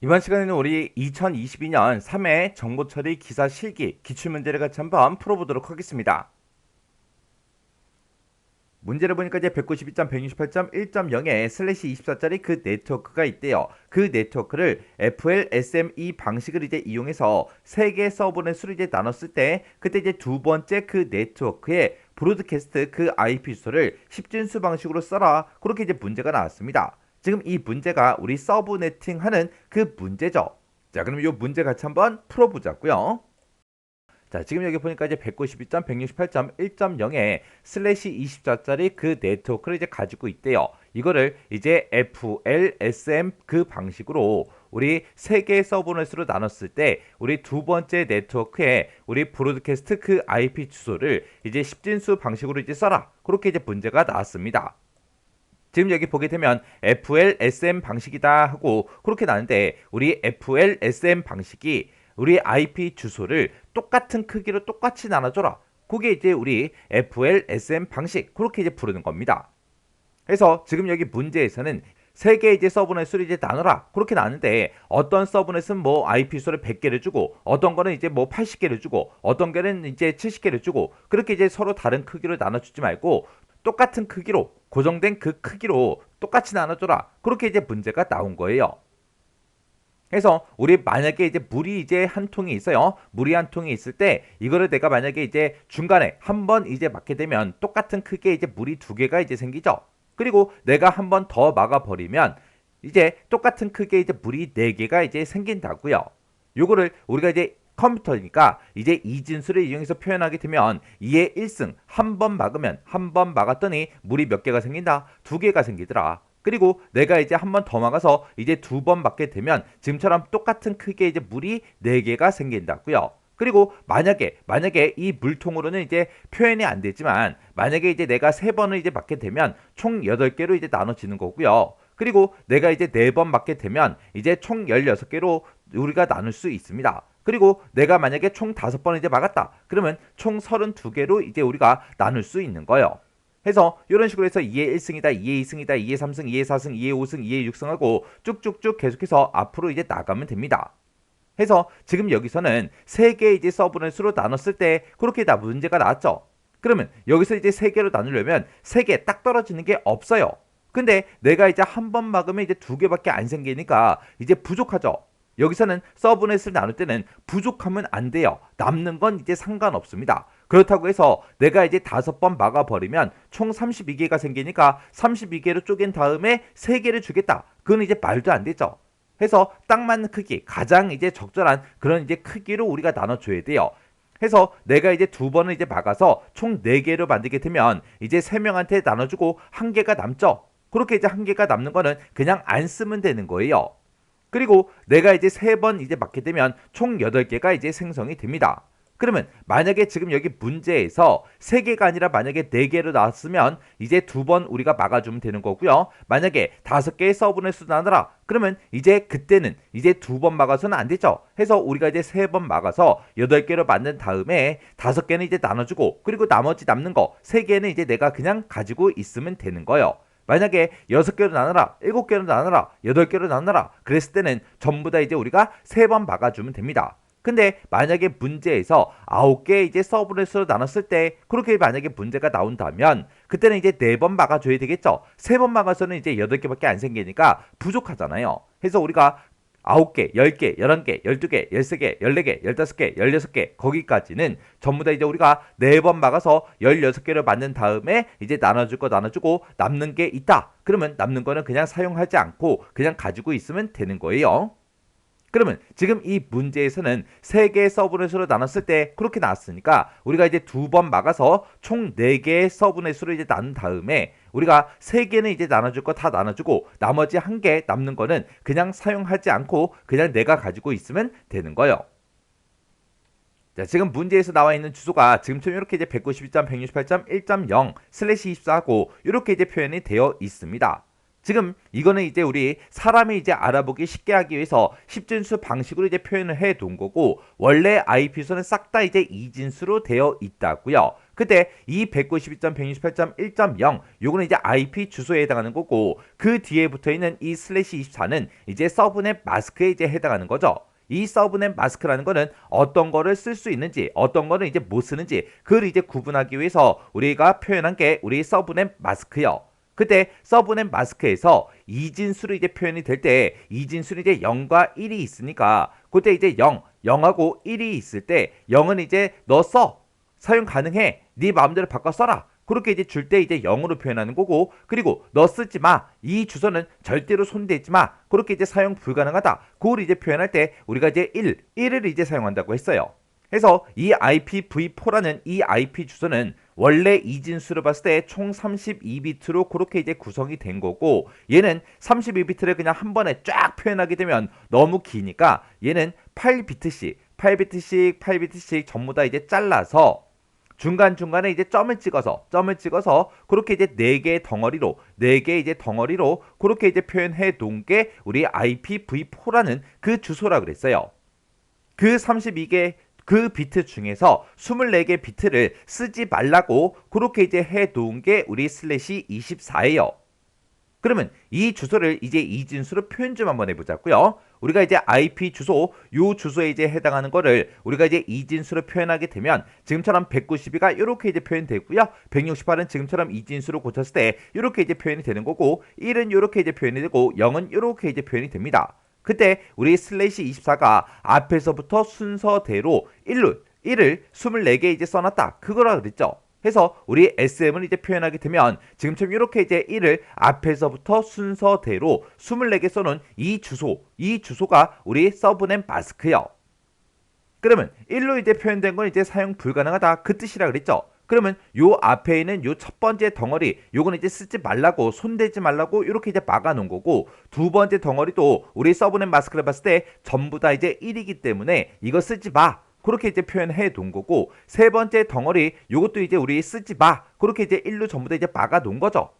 이번 시간에는 우리 2022년 3회 정보처리 기사 실기 기출문제를 같이 한번 풀어보도록 하겠습니다. 문제를 보니까 이제 192.168.1.0에 슬래시 24짜리 그 네트워크가 있대요. 그 네트워크를 FLSME 방식을 이제 이용해서 3개 서버넷 수를 이제 나눴을 때 그때 이제 두 번째 그 네트워크에 브로드캐스트 그 IP 주소를 10진수 방식으로 써라. 그렇게 이제 문제가 나왔습니다. 지금 이 문제가 우리 서브네팅 하는 그 문제죠. 자, 그럼 이 문제 같이 한번 풀어보자고요. 자, 지금 여기 보니까 이제 192.168.1.0에 슬래시 24짜리 그 네트워크를 이제 가지고 있대요. 이거를 이제 FLSM 그 방식으로 우리 세 개의 서브넷으로 나눴을 때 우리 두 번째 네트워크에 우리 브로드캐스트 그 IP 주소를 이제 10진수 방식으로 이제 써라. 그렇게 이제 문제가 나왔습니다. 지금 여기 보게 되면 FLSM 방식이다 하고 그렇게 나는데 우리 FLSM 방식이 우리 IP 주소를 똑같은 크기로 똑같이 나눠줘라. 그게 이제 우리 FLSM 방식 그렇게 이제 부르는 겁니다. 그래서 지금 여기 문제에서는 세 개 이제 서브넷으로 이제 나눠라 그렇게 나누는데 어떤 서브넷은 뭐 IP 주소를 100개를 주고 어떤 거는 이제 뭐 80개를 주고 어떤 개는 이제 70개를 주고 그렇게 이제 서로 다른 크기로 나눠주지 말고 똑같은 크기로 고정된 그 크기로 똑같이 나눠줘라 그렇게 이제 문제가 나온 거예요. 그래서 우리 만약에 이제 물이 이제 한 통이 있어요. 물이 한 통이 있을 때 이거를 내가 만약에 이제 중간에 한번 이제 막게 되면 똑같은 크기의 이제 물이 두 개가 이제 생기죠. 그리고 내가 한 번 더 막아 버리면 이제 똑같은 크기의 이제 물이 네 개가 이제 생긴다고요. 요거를 우리가 이제 컴퓨터니까 이제 이진수를 이용해서 표현하게 되면 2의 1승 한 번 막으면 한 번 막았더니 물이 몇 개가 생긴다? 두 개가 생기더라. 그리고 내가 이제 한 번 더 막아서 이제 두 번 막게 되면 지금처럼 똑같은 크기의 이제 물이 네 개가 생긴다고요. 그리고 만약에 이 물통으로는 이제 표현이 안 되지만 만약에 이제 내가 세 번을 이제 맞게 되면 총 8개로 이제 나눠지는 거고요. 그리고 내가 이제 네 번 맞게 되면 이제 총 16개로 우리가 나눌 수 있습니다. 그리고 내가 만약에 총 5번 이제 막았다. 그러면 총 32개로 이제 우리가 나눌 수 있는 거예요. 해서 이런 식으로 해서 2의 1승이다, 2의 2승이다, 2의 3승, 2의 4승, 2의 5승, 2의 6승하고 쭉쭉쭉 계속해서 앞으로 이제 나가면 됩니다. 해서 지금 여기서는 세 개의 이제 서브넷으로 나눴을 때 그렇게 다 문제가 나왔죠. 그러면 여기서 이제 세 개로 나누려면 세 개 딱 떨어지는 게 없어요. 근데 내가 이제 한 번 막으면 이제 두 개밖에 안 생기니까 이제 부족하죠. 여기서는 서브넷을 나눌 때는 부족하면 안 돼요. 남는 건 이제 상관없습니다. 그렇다고 해서 내가 이제 5번 막아버리면 총 32개가 생기니까 32개로 쪼갠 다음에 3개를 주겠다. 그건 이제 말도 안 되죠. 해서 딱 맞는 크기, 가장 이제 적절한 그런 이제 크기로 우리가 나눠줘야 돼요. 해서 내가 이제 두 번을 이제 막아서 총 4개로 만들게 되면 이제 3명한테 나눠주고 한 개가 남죠. 그렇게 이제 한 개가 남는 거는 그냥 안 쓰면 되는 거예요. 그리고 내가 이제 세 번 이제 맞게 되면 총 8개가 이제 생성이 됩니다. 그러면 만약에 지금 여기 문제에서 3개가 아니라 만약에 4개로 나왔으면 이제 두 번 우리가 막아주면 되는 거고요. 만약에 5개의 서브넷으로 나누라. 그러면 이제 그때는 이제 두 번 막아서는 안 되죠. 해서 우리가 이제 3번 막아서 8개로 만든 다음에 5개는 이제 나눠주고 그리고 나머지 남는 거 3개는 이제 내가 그냥 가지고 있으면 되는 거예요. 만약에 6개로 나눠라, 7개로 나눠라, 8개로 나눠라 그랬을 때는 전부 다 이제 우리가 3번 막아주면 됩니다. 근데 만약에 문제에서 9개 이제 서브넷으로 나눴을 때 그렇게 만약에 문제가 나온다면 그때는 이제 4번 막아줘야 되겠죠. 3번 막아서는 이제 8개밖에 안 생기니까 부족하잖아요. 그래서 우리가 9개, 10개, 11개, 12개, 13개, 14개, 15개, 16개 거기까지는 전부 다 이제 우리가 4번 막아서 16개를 만든 다음에 이제 나눠줄 거 나눠주고 남는 게 있다. 그러면 남는 거는 그냥 사용하지 않고 그냥 가지고 있으면 되는 거예요. 그러면 지금 이 문제에서는 3개의 서브넷으로 나눴을 때 그렇게 나왔으니까 우리가 이제 두 번 막아서 총 4개의 서브넷으로 이제 나눈 다음에 우리가 3개는 이제 나눠줄 거 다 나눠주고 나머지 한 개 남는 거는 그냥 사용하지 않고 그냥 내가 가지고 있으면 되는 거예요. 자, 지금 문제에서 나와 있는 주소가 지금처럼 이렇게 이제 192.168.1.0 슬래시 24하고 이렇게 이제 표현이 되어 있습니다. 지금 이거는 이제 우리 사람이 이제 알아보기 쉽게 하기 위해서 10진수 방식으로 이제 표현을 해 둔 거고 원래 IP 주소는 싹 다 이제 2진수로 되어 있다고요. 그때 이 192.168.1.0 요거는 이제 IP 주소에 해당하는 거고 그 뒤에 붙어 있는 이 슬래시 24는 이제 서브넷 마스크에 이제 해당하는 거죠. 이 서브넷 마스크라는 거는 어떤 거를 쓸 수 있는지 어떤 거는 이제 못 쓰는지 그걸 이제 구분하기 위해서 우리가 표현한 게 우리 서브넷 마스크요. 그때 서브넷 마스크에서 이진수로 이제 표현이 될 때 이진수는 이제 0과 1이 있으니까 그때 이제 0하고 1이 있을 때 0은 이제 너 써. 사용 가능해. 네 마음대로 바꿔 써라. 그렇게 이제 줄 때 이제 0으로 표현하는 거고 그리고 너 쓰지 마. 이 주소는 절대로 손대지 마. 그렇게 이제 사용 불가능하다. 그걸 이제 표현할 때 우리가 이제 1을 이제 사용한다고 했어요. 그래서 이 IPv4라는 이 IP 주소는 원래 이진수로 봤을 때 총 32비트로 그렇게 이제 구성이 된 거고 얘는 32비트를 그냥 한 번에 쫙 표현하게 되면 너무 기니까 얘는 8비트씩 전부 다 이제 잘라서 중간중간에 이제 점을 찍어서 그렇게 이제 4개의 이제 덩어리로 그렇게 이제 표현해 놓은 게 우리 IPv4라는 그 주소라 그랬어요. 그 32개 그 비트 중에서 24개 비트를 쓰지 말라고 그렇게 이제 해 놓은 게 우리 슬래시 24예요. 그러면 이 주소를 이제 이진수로 표현 좀 한번 해보자고요. 우리가 이제 IP 주소, 요 주소에 이제 해당하는 거를 우리가 이제 이진수로 표현하게 되면 지금처럼 192가 이렇게 이제 표현되고요. 168은 지금처럼 이진수로 고쳤을 때 이렇게 이제 표현이 되는 거고 1은 이렇게 이제 표현이 되고 0은 이렇게 이제 표현이 됩니다. 그때 우리 슬래시 24가 앞에서부터 순서대로 1을 24개 이제 써놨다. 그거라 그랬죠. 해서 우리 SM을 이제 표현하게 되면 지금처럼 이렇게 이제 1을 앞에서부터 순서대로 24개 써놓은 이 주소가 우리 서브넷 마스크요. 그러면 1로 이제 표현된 건 이제 사용 불가능하다 그 뜻이라 그랬죠. 그러면 요 앞에 있는 요 첫 번째 덩어리 요거는 이제 쓰지 말라고 손대지 말라고 이렇게 이제 막아 놓은 거고 두 번째 덩어리도 우리 서브넷 마스크를 봤을 때 전부 다 이제 1이기 때문에 이거 쓰지 마. 그렇게 이제 표현해 놓은 거고 세 번째 덩어리 요것도 이제 우리 쓰지 마. 그렇게 이제 1로 전부 다 이제 막아 놓은 거죠.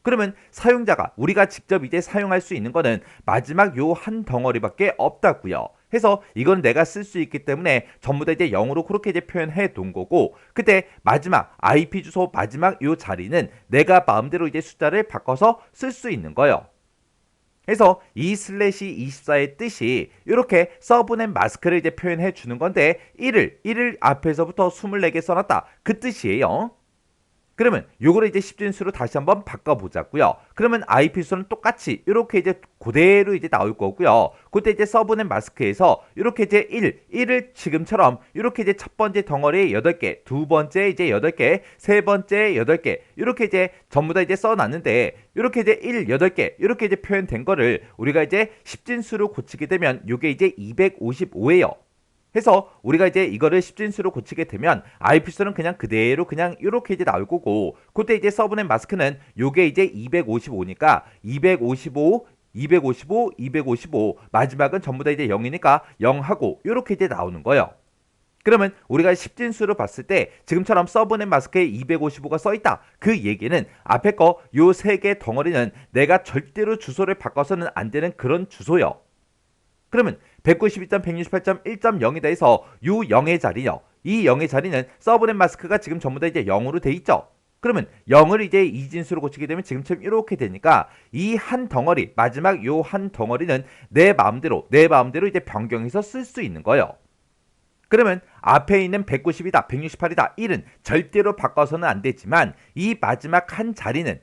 그러면 사용자가 우리가 직접 이제 사용할 수 있는 거는 마지막 요 한 덩어리밖에 없다고요. 해서 이건 내가 쓸 수 있기 때문에 전부 다 이제 0으로 그렇게 이제 표현해 놓은 거고 그때 마지막 IP 주소 마지막 요 자리는 내가 마음대로 이제 숫자를 바꿔서 쓸 수 있는 거예요. 그래서 이 슬래시 24의 뜻이 이렇게 서브넷 마스크를 이제 표현해 주는 건데 1을 앞에서부터 24개 써놨다 그 뜻이에요. 그러면 요거를 이제 10진수로 다시 한번 바꿔보자고요. 그러면 IP 수는 똑같이 이렇게 이제 그대로 이제 나올 거고요. 그때 이제 서브넷 마스크에서 이렇게 이제 1을 지금처럼 이렇게 이제 첫 번째 덩어리에 8개, 두 번째 이제 8개, 세 번째 8개 이렇게 이제 전부 다 이제 써놨는데 이렇게 이제 8개 이렇게 이제 표현된 거를 우리가 이제 10진수로 고치게 되면 요게 이제 255예요. 해서 우리가 이제 이거를 10진수로 고치게 되면 IP수는 그냥 그대로 그냥 이렇게 이제 나올 거고 그때 이제 서브넷 마스크는 요게 이제 255니까 255 마지막은 전부 다 이제 0이니까 0하고 이렇게 이제 나오는 거예요. 그러면 우리가 10진수로 봤을 때 지금처럼 서브넷 마스크에 255가 써있다. 그 얘기는 앞에 거 요 세 개 덩어리는 내가 절대로 주소를 바꿔서는 안 되는 그런 주소요. 그러면 192.168.1.0이다 해서 요 0의 자리요. 이 0의 자리는 서브넷 마스크가 지금 전부 다 이제 0으로 돼 있죠. 그러면 0을 이제 이진수로 고치게 되면 지금처럼 이렇게 되니까 이 한 덩어리 마지막 요 한 덩어리는 내 마음대로 이제 변경해서 쓸 수 있는 거예요. 그러면 앞에 있는 190이다, 168이다, 1은 절대로 바꿔서는 안 되지만 이 마지막 한 자리는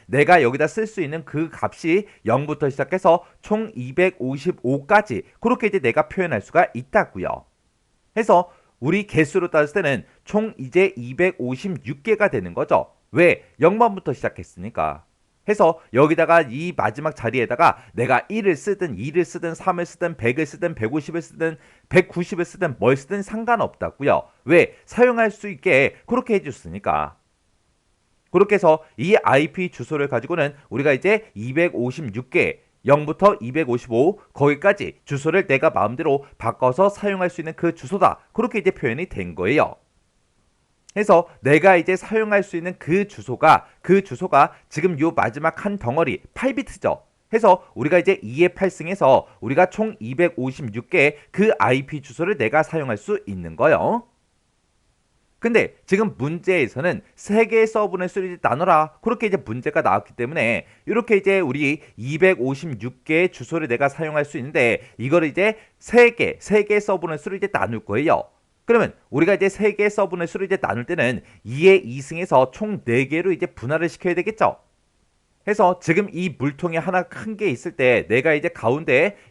내가 여기다 쓸 수 있는 그 값이 0부터 시작해서 총 255까지 그렇게 이제 내가 표현할 수가 있다고요. 해서 우리 개수로 따졌을 때는 총 이제 256개가 되는 거죠. 왜? 0번부터 시작했으니까. 해서 여기다가 이 마지막 자리에다가 내가 1을 쓰든 2를 쓰든 3을 쓰든 100을 쓰든 150을 쓰든 190을 쓰든 뭘 쓰든 상관없다고요. 왜? 사용할 수 있게 그렇게 해줬으니까. 그렇게 해서 이 IP 주소를 가지고는 우리가 이제 256개 0부터 255 거기까지 주소를 내가 마음대로 바꿔서 사용할 수 있는 그 주소다. 그렇게 이제 표현이 된 거예요. 해서 내가 이제 사용할 수 있는 그 주소가 지금 요 마지막 한 덩어리 8비트죠. 해서 우리가 이제 2의 8승에서 우리가 총 256개의 그 IP 주소를 내가 사용할 수 있는 거예요. 근데 지금 문제에서는 세 개의 서브넷으로 이제 나눠라. 그렇게 이제 문제가 나왔기 때문에 이렇게 이제 우리 256개의 주소를 내가 사용할 수 있는데 이거를 이제 세 개의 서브넷으로 이제 나눌 거예요. 그러면 우리가 이제 세 개의 서브넷으로 이제 나눌 때는 2의 2승에서 총 4개로 이제 분할을 시켜야 되겠죠. 해서 지금 이 물통이 하나 큰 게 있을 때 내가 이제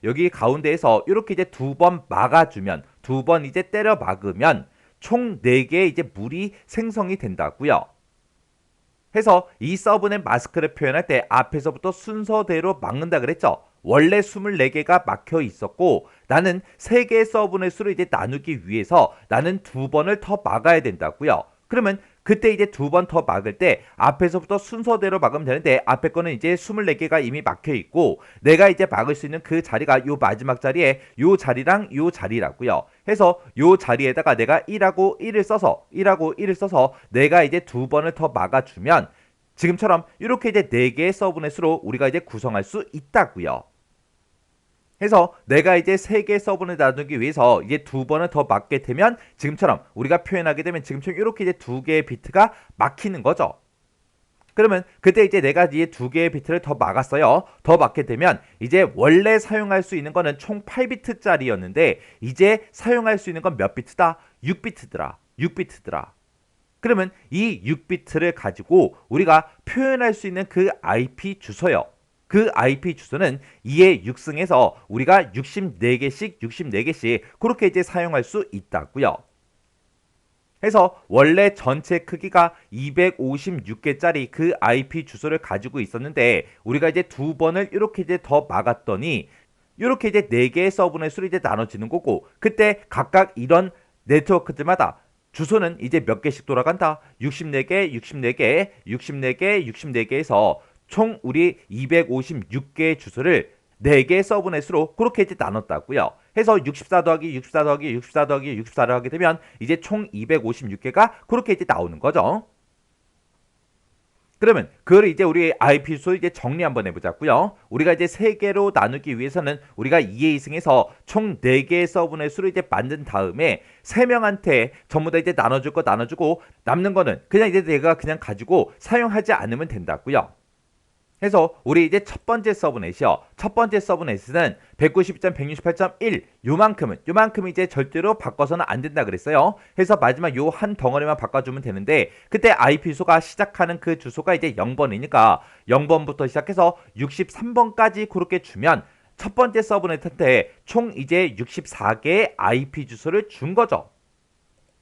여기 가운데에서 이렇게 이제 2번 막아주면 2번 이제 때려 막으면 총 4개의 이제 물이 생성이 된다고요. 해서 이 서브넷 마스크를 표현할 때 앞에서부터 순서대로 막는다 그랬죠. 원래 24개가 막혀 있었고 나는 3개의 서브넷으로 이제 나누기 위해서 나는 2번을 더 막아야 된다고요. 그러면 그때 이제 2번 더 막을 때 앞에서부터 순서대로 막으면 되는데 앞에 거는 이제 24개가 이미 막혀 있고 내가 이제 막을 수 있는 그 자리가 요 마지막 자리에 요 자리랑 요 자리라고요. 해서 요 자리에다가 내가 1하고 1을 써서 내가 이제 2번을 더 막아주면 지금처럼 이렇게 이제 4개의 서브넷으로 우리가 이제 구성할 수 있다고요. 해서 내가 이제 3개의 서브넷 나누기 위해서 이제 2번을 더 막게 되면 지금처럼 우리가 표현하게 되면 지금처럼 이렇게 이제 2개의 비트가 막히는 거죠. 그러면 그때 이제 내가 이제 2개의 비트를 더 막았어요. 더 막게 되면 이제 원래 사용할 수 있는 거는 총 8비트짜리였는데 이제 사용할 수 있는 건 몇 비트다? 6비트더라. 그러면 이 6비트를 가지고 우리가 표현할 수 있는 그 IP 주소요. 그 IP 주소는 2의 6승에서 우리가 64개씩 그렇게 이제 사용할 수 있다고요. 해서 원래 전체 크기가 256개짜리 그 IP 주소를 가지고 있었는데 우리가 이제 2번을 이렇게 이제 더 막았더니 이렇게 이제 4개의 서브넷으로 이제 나눠지는 거고 그때 각각 이런 네트워크들마다 주소는 이제 몇 개씩 돌아간다. 64개에서 총 우리 256개의 주소를 4개의 서브넷으로 그렇게 이제 나눴다고요. 해서 64 더하기 64 더하기 64 더하기 64를 하게 되면 이제 총 256개가 그렇게 이제 나오는 거죠. 그러면 그걸 이제 우리 IP 주소 이제 정리 한번 해보자고요. 우리가 이제 3개로 나누기 위해서는 우리가 2의 2승에서 총 4개의 서브넷으로 이제 만든 다음에 3명한테 전부 다 이제 나눠줄 거 나눠주고 남는 거는 그냥 이제 내가 그냥 가지고 사용하지 않으면 된다고요. 해서 우리 이제 첫 번째 서브넷이요. 첫 번째 서브넷은 192.168.1 요만큼은 이제 절대로 바꿔서는 안 된다 그랬어요. 해서 마지막 요 한 덩어리만 바꿔주면 되는데 그때 IP 주소가 시작하는 그 주소가 이제 0번이니까 0번부터 시작해서 63번까지 그렇게 주면 첫 번째 서브넷한테 총 이제 64개의 IP 주소를 준 거죠.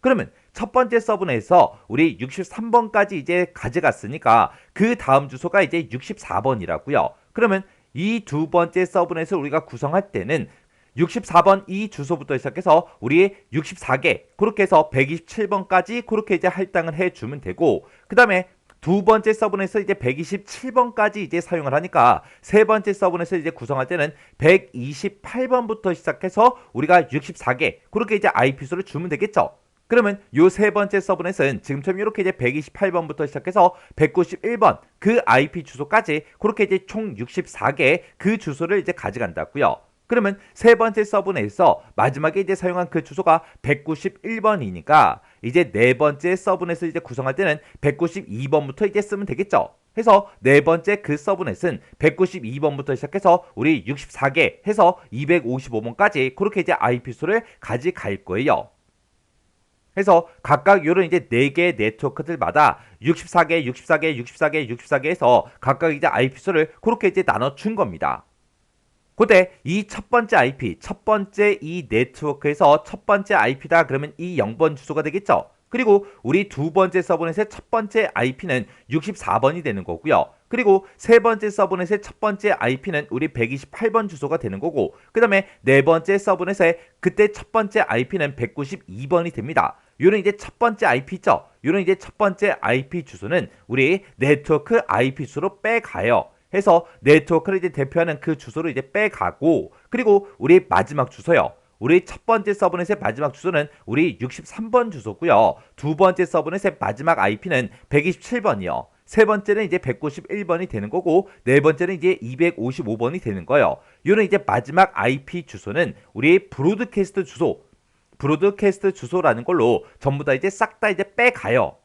그러면 첫 번째 서브넷에서 우리 63번까지 이제 가져갔으니까 그 다음 주소가 이제 64번이라고요. 그러면 이 두 번째 서브넷을 우리가 구성할 때는 64번 이 주소부터 시작해서 우리 64개 그렇게 해서 127번까지 그렇게 이제 할당을 해주면 되고 그 다음에 두 번째 서브넷에서 이제 127번까지 이제 사용을 하니까 세 번째 서브넷을 이제 구성할 때는 128번부터 시작해서 우리가 64개 그렇게 이제 IP수를 주면 되겠죠. 그러면 요 세 번째 서브넷은 지금처럼 이렇게 이제 128번부터 시작해서 191번 그 IP 주소까지 그렇게 이제 총 64개 그 주소를 이제 가져간다고요. 그러면 세 번째 서브넷에서 마지막에 이제 사용한 그 주소가 191번이니까 이제 네 번째 서브넷을 이제 구성할 때는 192번부터 이제 쓰면 되겠죠. 해서 네 번째 그 서브넷은 192번부터 시작해서 우리 64개 해서 255번까지 그렇게 이제 IP 수를 가져갈 거예요. 해서 각각 요런 이제 4개의 네트워크들마다 64개 해서 각각 이제 IP 수를 그렇게 이제 나눠 준 겁니다. 그때 이 첫 번째 IP, 첫 번째 이 네트워크에서 첫 번째 IP다 그러면 이 0번 주소가 되겠죠. 그리고 우리 두 번째 서브넷의 첫 번째 IP는 64번이 되는 거고요. 그리고 세 번째 서브넷의 첫 번째 IP는 우리 128번 주소가 되는 거고 그 다음에 네 번째 서브넷의 그때 첫 번째 IP는 192번이 됩니다. 요런 이제 첫 번째 IP 있죠? 요런 이제 첫 번째 IP 주소는 우리 네트워크 IP 주소로 빼가요. 해서 네트워크를 이제 대표하는 그 주소를 이제 빼가고 그리고 우리 마지막 주소요. 우리 첫 번째 서브넷의 마지막 주소는 우리 63번 주소고요. 두 번째 서브넷의 마지막 IP는 127번이요. 세 번째는 이제 191번이 되는 거고 네 번째는 이제 255번이 되는 거예요. 요는 이제 마지막 IP 주소는 우리 브로드캐스트 주소 브로드캐스트 주소라는 걸로 전부 다 이제 싹 다 이제 빼가요.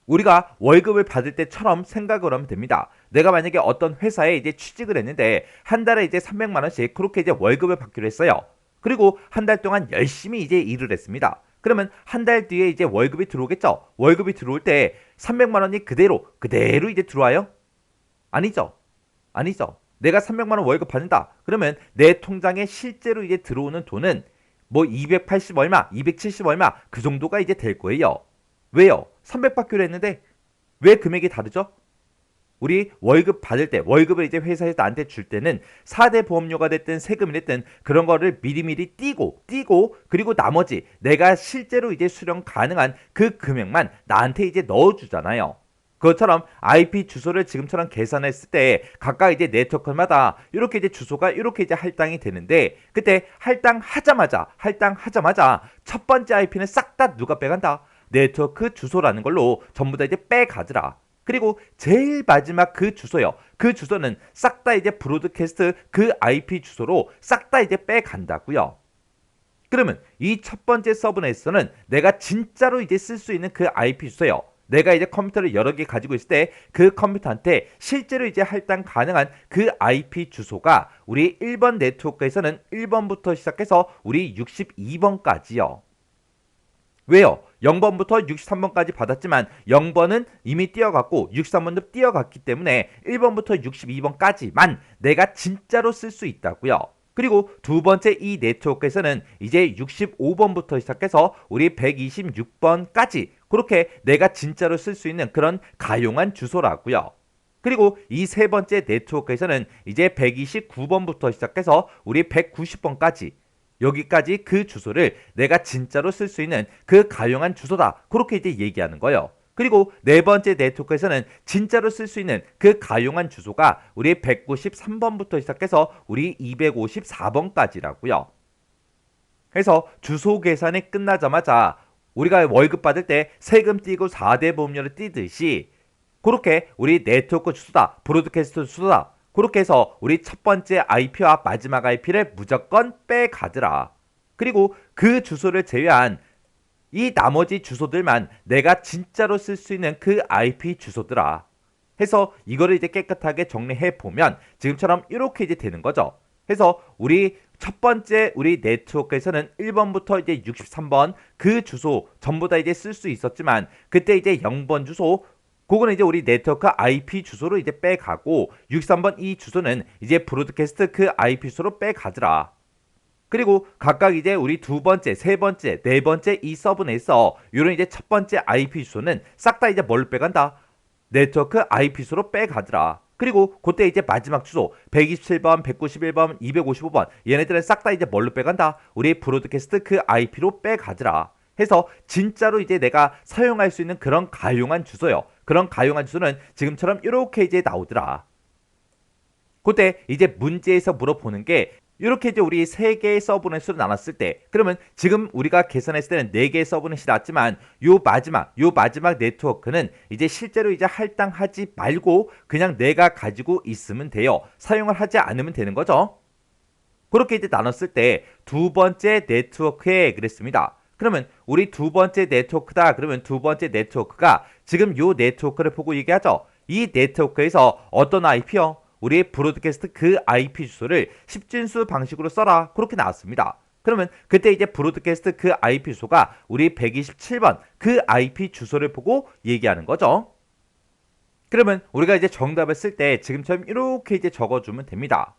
우리가 월급을 받을 때처럼 생각을 하면 됩니다. 내가 만약에 어떤 회사에 이제 취직을 했는데 한 달에 이제 300만 원씩 그렇게 이제 월급을 받기로 했어요. 그리고 한 달 동안 열심히 이제 일을 했습니다. 그러면 한 달 뒤에 이제 월급이 들어오겠죠. 월급이 들어올 때 300만 원이 그대로 이제 들어와요? 아니죠. 아니죠. 내가 300만 원 월급 받는다. 그러면 내 통장에 실제로 이제 들어오는 돈은 뭐 280 얼마, 270 얼마 그 정도가 이제 될 거예요. 왜요? 300 받기로 했는데 왜 금액이 다르죠? 우리 월급 받을 때, 월급을 이제 회사에서 나한테 줄 때는 4대 보험료가 됐든 세금이 됐든 그런 거를 미리미리 띄고 그리고 나머지 내가 실제로 이제 수령 가능한 그 금액만 나한테 이제 넣어주잖아요. 그것처럼 IP 주소를 지금처럼 계산했을 때 각각 이제 네트워크마다 이렇게 이제 주소가 이렇게 이제 할당이 되는데 그때 할당하자마자 첫 번째 IP는 싹 다 누가 빼간다? 네트워크 주소라는 걸로 전부 다 이제 빼가더라. 그리고 제일 마지막 그 주소요. 그 주소는 싹 다 이제 브로드캐스트 그 IP 주소로 싹 다 이제 빼간다고요. 그러면 이 첫 번째 서브넷에서는 내가 진짜로 이제 쓸 수 있는 그 IP 주소요. 내가 이제 컴퓨터를 여러 개 가지고 있을 때 그 컴퓨터한테 실제로 이제 할당 가능한 그 IP 주소가 우리 1번 네트워크에서는 1번부터 시작해서 우리 62번까지요. 왜요? 0번부터 63번까지 받았지만 0번은 이미 띄어갔고 63번도 띄어갔기 때문에 1번부터 62번까지만 내가 진짜로 쓸 수 있다고요. 그리고 두 번째 이 네트워크에서는 이제 65번부터 시작해서 우리 126번까지 그렇게 내가 진짜로 쓸 수 있는 그런 가용한 주소라고요. 그리고 이 세 번째 네트워크에서는 이제 129번부터 시작해서 우리 190번까지 여기까지 그 주소를 내가 진짜로 쓸 수 있는 그 가용한 주소다. 그렇게 이제 얘기하는 거예요. 그리고 네 번째 네트워크에서는 진짜로 쓸 수 있는 그 가용한 주소가 우리 193번부터 시작해서 우리 254번까지라고요. 그래서 주소 계산이 끝나자마자 우리가 월급 받을 때 세금 띄고 4대 보험료를 띄듯이 그렇게 우리 네트워크 주소다, 브로드캐스트 주소다. 그렇게 해서 우리 첫 번째 IP와 마지막 IP를 무조건 빼가더라. 그리고 그 주소를 제외한 이 나머지 주소들만 내가 진짜로 쓸 수 있는 그 IP 주소더라. 해서 이거를 이제 깨끗하게 정리해 보면 지금처럼 이렇게 이제 되는 거죠. 해서 우리 첫 번째 우리 네트워크에서는 1번부터 이제 63번 그 주소 전부 다 이제 쓸 수 있었지만 그때 이제 0번 주소 그거는 이제 우리 네트워크 IP 주소로 이제 빼가고 63번 이 주소는 이제 브로드캐스트 그 IP 주소로 빼가더라. 그리고 각각 이제 우리 두 번째, 세 번째, 네 번째 이 서브넷에서 요런 이제 첫 번째 IP 주소는 싹 다 이제 뭘 빼간다? 네트워크 IP 주소로 빼가더라. 그리고 그때 이제 마지막 주소 127번, 191번, 255번 얘네들은 싹 다 이제 뭘로 빼간다? 우리 브로드캐스트 그 IP로 빼가더라. 해서 진짜로 이제 내가 사용할 수 있는 그런 가용한 주소요. 그런 가용한 주소는 지금처럼 이렇게 이제 나오더라. 그때 이제 문제에서 물어보는 게 이렇게 이제 우리 3개의 서브넷으로 나눴을 때 그러면 지금 우리가 계산했을 때는 4개의 서브넷이 나왔지만 요 마지막 네트워크는 이제 실제로 이제 할당하지 말고 그냥 내가 가지고 있으면 돼요. 사용을 하지 않으면 되는 거죠. 그렇게 이제 나눴을 때 두 번째 네트워크에 그랬습니다. 그러면 우리 두 번째 네트워크다. 그러면 두 번째 네트워크가 지금 요 네트워크를 보고 얘기하죠. 이 네트워크에서 어떤 IP요? 우리 브로드캐스트 그 IP 주소를 10진수 방식으로 써라. 그렇게 나왔습니다. 그러면 그때 이제 브로드캐스트 그 IP 주소가 우리 127번 그 IP 주소를 보고 얘기하는 거죠. 그러면 우리가 이제 정답을 쓸 때 지금처럼 이렇게 이제 적어주면 됩니다.